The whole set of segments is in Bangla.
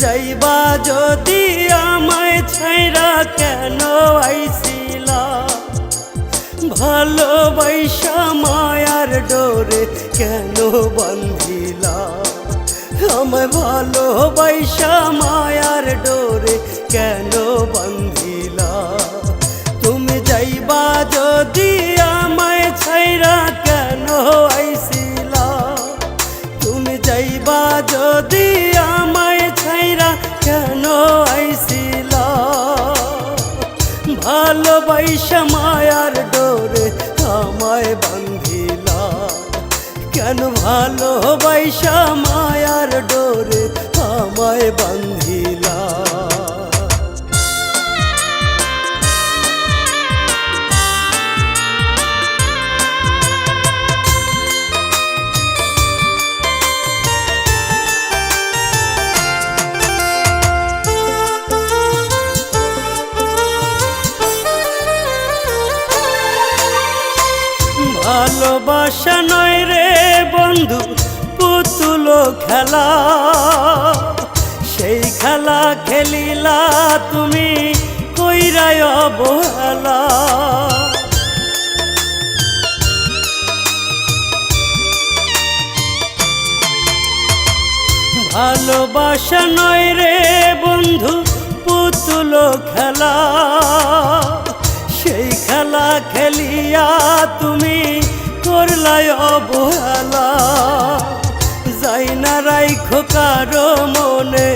যাইবা যদি আমায় ছাইরা কেন আইছিলা ভালোবাসা মায়ার ডোরে কেন বান্ধিলা আমায় ভালোবাসা মায়ার ডোরে কেন বান্ধিলা তুমি যাইবা যদি আমায় ছাইরা কেন আইছিলা তুমি যাইবা যদি আমায় ছাইরা কেন আইছিলা ভালোবাসা মায়ার ডোরে আমায় বান্ধিলা কেন ভালোবাসা মায়ার ডোরে আমায় বান্ধিলা ভালোবাসা নয় রে বন্ধু পুতুল খেলা সেই খেলা খেলিলা তুমি কইরায় অবহেলা ভালোবাসা নয় রে বন্ধু পুতুল খেলা সেই খেলা খেলিয়া তুমি করলাই অবহেলা যাই না রাইখো কারো মনে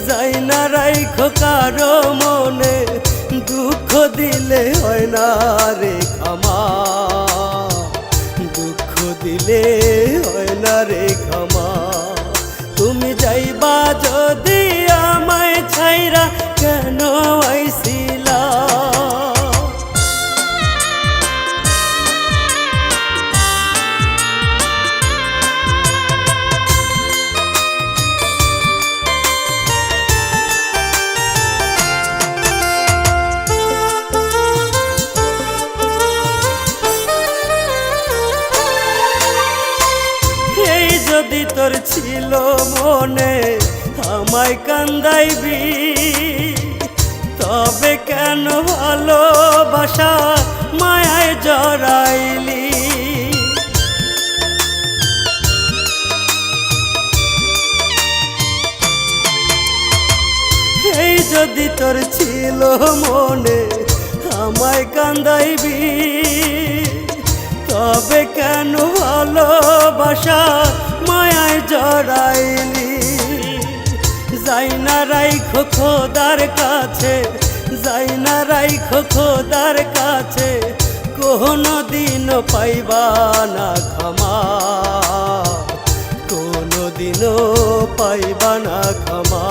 যাই না রাইখো কারো মনে দুঃখ দিলে হয় না রে ক্ষমা দুঃখ দিলে হয় না রে ক্ষমা তুমি যাইবা যদি আমায় ছাইরা কেন আইছিলা যদি তোর ছিল মনে আমায় কান্দাইবি তবে কেন ভালোবাসা মায়ায় জড়াইলি এই যদি তোর ছিল মনে আমায় কান্দাইবি তবে কেন ভালোবাসা মায়ায় জড়াইলি যাই না রাইখো খোদার কাছে যাই না রাইখো খোদার কাছে কোনো দিনও পাইবা না ক্ষমা কোনো দিনও পাইবা না ক্ষমা